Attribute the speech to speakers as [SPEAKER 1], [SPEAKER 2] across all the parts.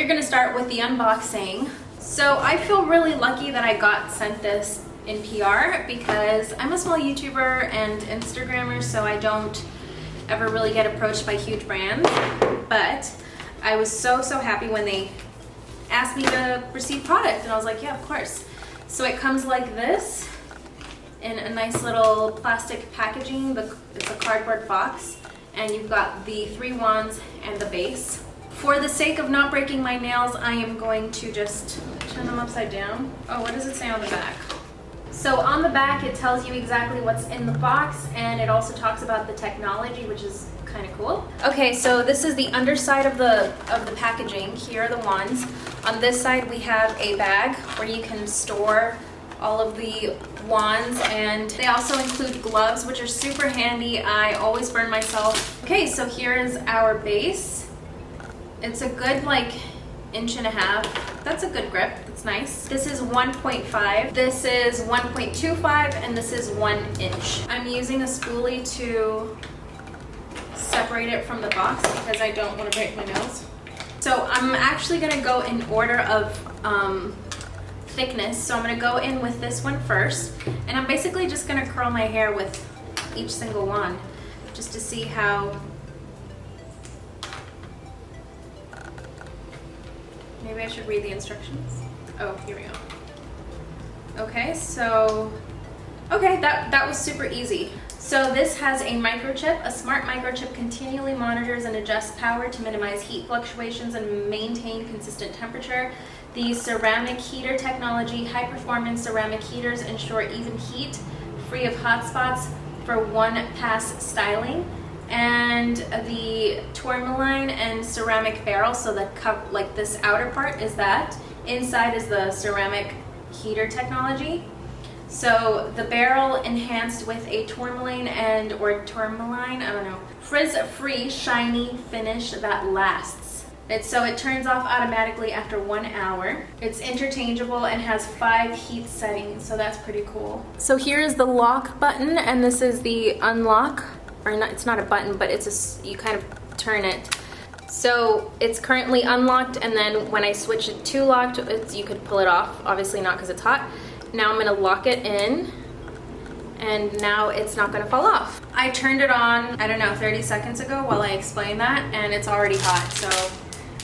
[SPEAKER 1] gonna start with the unboxing. So I feel really lucky that I got sent this in PR because I'm a small YouTuber and Instagrammer, so I don't ever really get approached by huge brands. But I was so happy when they asked me to receive product, and I was like, yeah, of course. So it comes like this in a nice little plastic packaging. It's a cardboard box, and you've got the 3 wands and the base. For the sake of not breaking my nails, I am going to just turn them upside down. Oh, what does it say on the back? So on the back, it tells you exactly what's in the box, and it also talks about the technology, which is kind of cool. Okay, so this is the underside of the packaging. Here are the wands. On this side, we have a bag where you can store all of the wands, and they also include gloves, which are super handy. I always burn myself. Okay, so here is our base. It's a good like 1.5 inches. That's a good grip. It's nice. This is 1.5. This is 1.25, and this is 1 inch. I'm using a spoolie to separate it from the box because I don't want to break my nails. So I'm actually gonna go in order of thickness. So I'm gonna go in with this one first, and I'm basically just gonna curl my hair with each single wand just to see how. Maybe I should read the instructions. Oh, here we go. Okay, so, okay, that was super easy. So this has a microchip. A smart microchip continually monitors and adjusts power to minimize heat fluctuations and maintain consistent temperature. The ceramic heater technology, high-performance ceramic heaters ensure even heat, free of hot spots for one-pass styling. And the tourmaline and ceramic barrel, so the cup, like this outer part is that. Inside is the ceramic heater technology. So the barrel enhanced with a tourmaline or tourmaline, I don't know, frizz-free shiny finish that lasts. So it turns off automatically after 1 hour. It's interchangeable and has 5 heat settings, so that's pretty cool. So here is the lock button, and this is the unlock. Or not, it's not a button, but it's you kind of turn it. So it's currently unlocked, and then when I switch it to locked, you could pull it off. Obviously not because it's hot. Now I'm gonna lock it in, and now it's not gonna fall off. I turned it on, I don't know, 30 seconds ago while I explained that, and it's already hot, so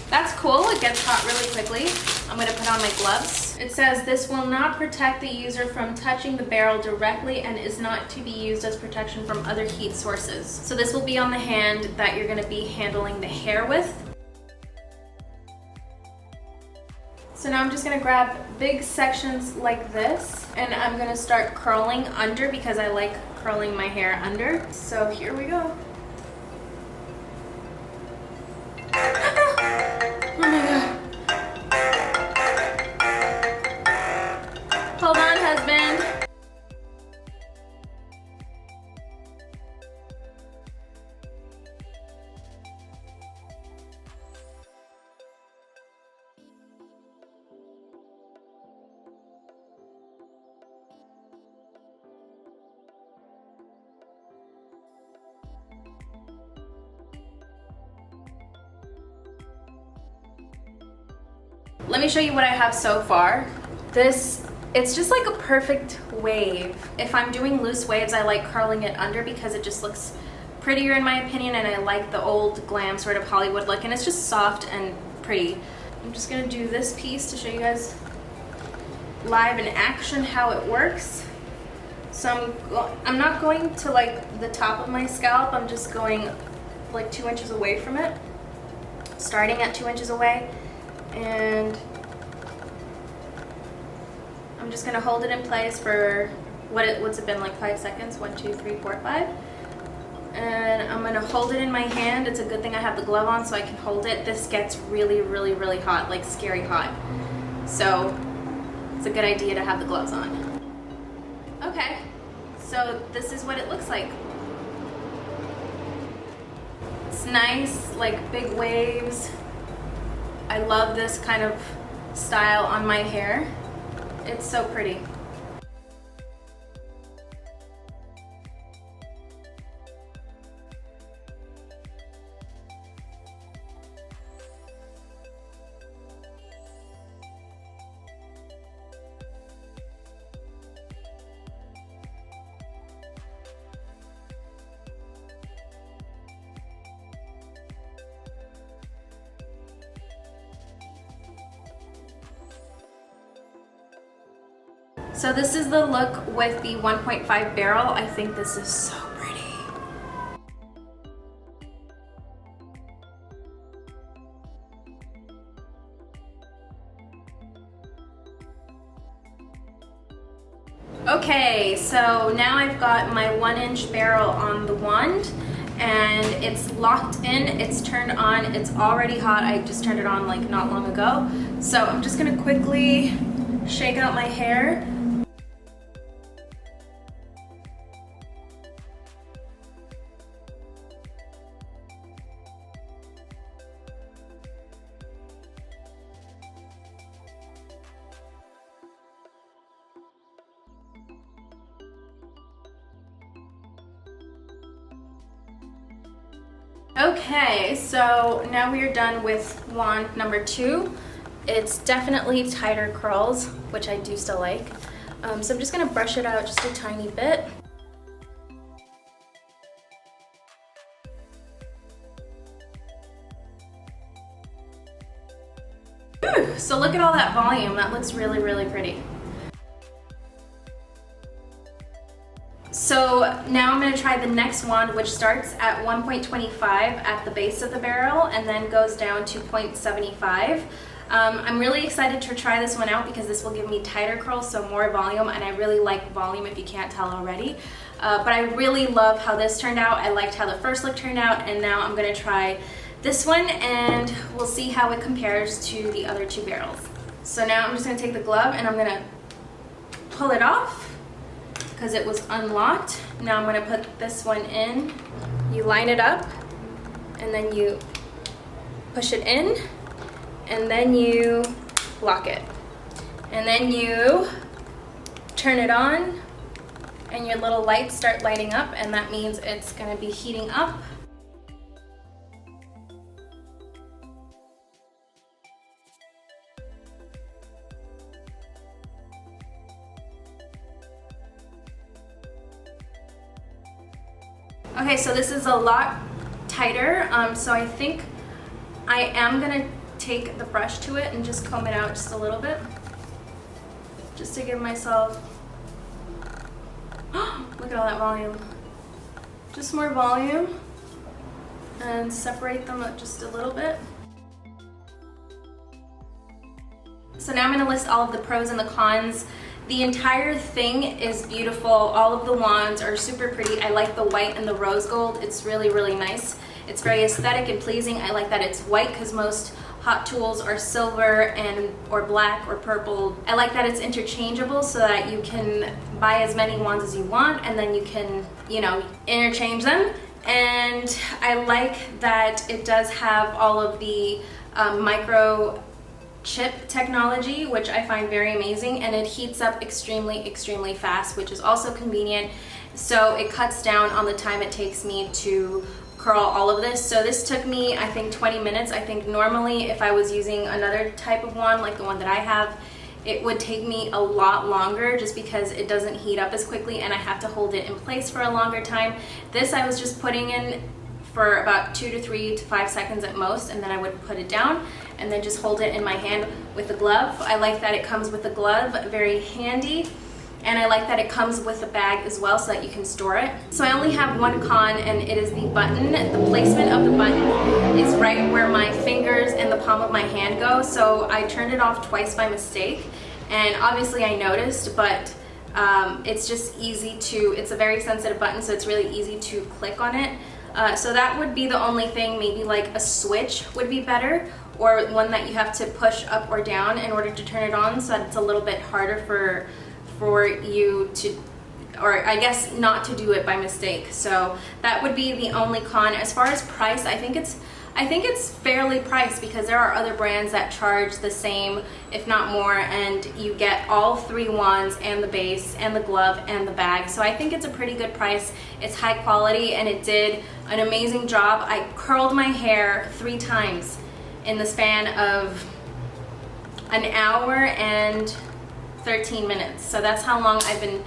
[SPEAKER 1] that's cool. It gets hot really quickly. I'm gonna put on my gloves. It says this will not protect the user from touching the barrel directly and is not to be used as protection from other heat sources. So this will be on the hand that you're gonna be handling the hair with. So now I'm just gonna grab big sections like this, and I'm gonna start curling under because I like curling my hair under. So here we go. Oh my God. Hold on, husband. Let me show you what I have so far. It's just like a perfect wave. If I'm doing loose waves, I like curling it under because it just looks prettier in my opinion, and I like the old glam sort of Hollywood look, and it's just soft and pretty. I'm just gonna do this piece to show you guys live in action how it works. So I'm not going to like the top of my scalp, I'm just going like 2 inches away from it, starting at 2 inches away, and I'm just gonna hold it in place for what's it been, like 5 seconds? 1, 2, 3, 4, 5. And I'm gonna hold it in my hand. It's a good thing I have the glove on so I can hold it. This gets really, really, really hot, like scary hot. So it's a good idea to have the gloves on. Okay, so this is what it looks like. It's nice, like big waves. I love this kind of style on my hair. It's so pretty. So this is the look with the 1.5 barrel. I think this is so pretty. Okay, so now I've got my 1-inch barrel on the wand and it's locked in, it's turned on, it's already hot. I just turned it on like not long ago. So I'm just gonna quickly shake out my hair. Okay, so now we are done with wand number 2. It's definitely tighter curls, which I do still like. So I'm just gonna brush it out just a tiny bit. So look at all that volume, that looks really, really pretty. So now I'm going to try the next wand, which starts at 1.25 at the base of the barrel and then goes down to 0.75. I'm really excited to try this one out because this will give me tighter curls, so more volume, and I really like volume if you can't tell already. But I really love how this turned out. I liked how the first look turned out, and now I'm going to try this one and we'll see how it compares to the other 2 barrels. So now I'm just going to take the glove and I'm going to pull it off because it was unlocked. Now I'm going to put this one in. You line it up and then you push it in and then you lock it. And then you turn it on and your little lights start lighting up, and that means it's going to be heating up. Okay, so this is a lot tighter, so I think I am gonna take the brush to it and just comb it out just a little bit, just to give myself, look at all that volume, just more volume, and separate them up just a little bit. So now I'm gonna list all of the pros and the cons. The entire thing is beautiful. All of the wands are super pretty. I like the white and the rose gold. It's really, really nice. It's very aesthetic and pleasing. I like that it's white because most hot tools are silver or black or purple. I like that it's interchangeable so that you can buy as many wands as you want and then you can, you know, interchange them. And I like that it does have all of the micro chip technology, which I find very amazing, and it heats up extremely fast, which is also convenient. So it cuts down on the time it takes me to curl all of this. So this took me, I think, 20 minutes. I think normally if I was using another type of wand like the one that I have, it would take me a lot longer just because it doesn't heat up as quickly and I have to hold it in place for a longer time. This I was just putting in for about 2 to 3 to 5 seconds at most, and then I would put it down and then just hold it in my hand with the glove. I like that it comes with the glove, very handy, and I like that it comes with a bag as well so that you can store it. So I only have one con, and it is the button. The placement of the button is right where my fingers and the palm of my hand go, so I turned it off twice by mistake, and obviously I noticed, but it's just easy to, it's a very sensitive button, so it's really easy to click on it. So that would be the only thing. Maybe like a switch would be better, or one that you have to push up or down in order to turn it on, so that it's a little bit harder for you to, or I guess not to do it by mistake. So that would be the only con. As far as price, I think it's fairly priced because there are other brands that charge the same, if not more, and you get all 3 wands and the base and the glove and the bag. So I think it's a pretty good price. It's high quality and it did an amazing job. I curled my hair 3 times in the span of an hour and 13 minutes. So that's how long I've been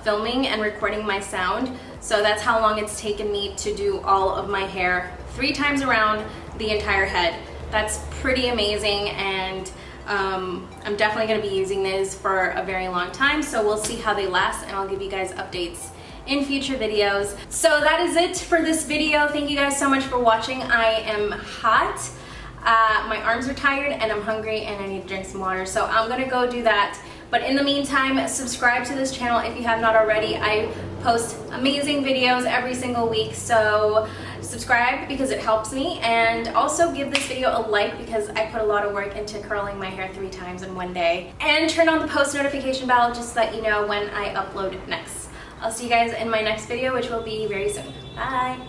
[SPEAKER 1] filming and recording my sound. So that's how long it's taken me to do all of my hair 3 times around the entire head. That's pretty amazing, and I'm definitely going to be using these for a very long time, so we'll see how they last, and I'll give you guys updates in future videos. So that is it for this video. Thank you guys so much for watching. I am hot, my arms are tired, and I'm hungry, and I need to drink some water, so I'm gonna go do that. But in the meantime, subscribe to this channel if you have not already. I post amazing videos every single week, so subscribe because it helps me, and also give this video a like because I put a lot of work into curling my hair 3 times in one day. And turn on the post notification bell just so that you know when I upload next. I'll see you guys in my next video, which will be very soon. Bye!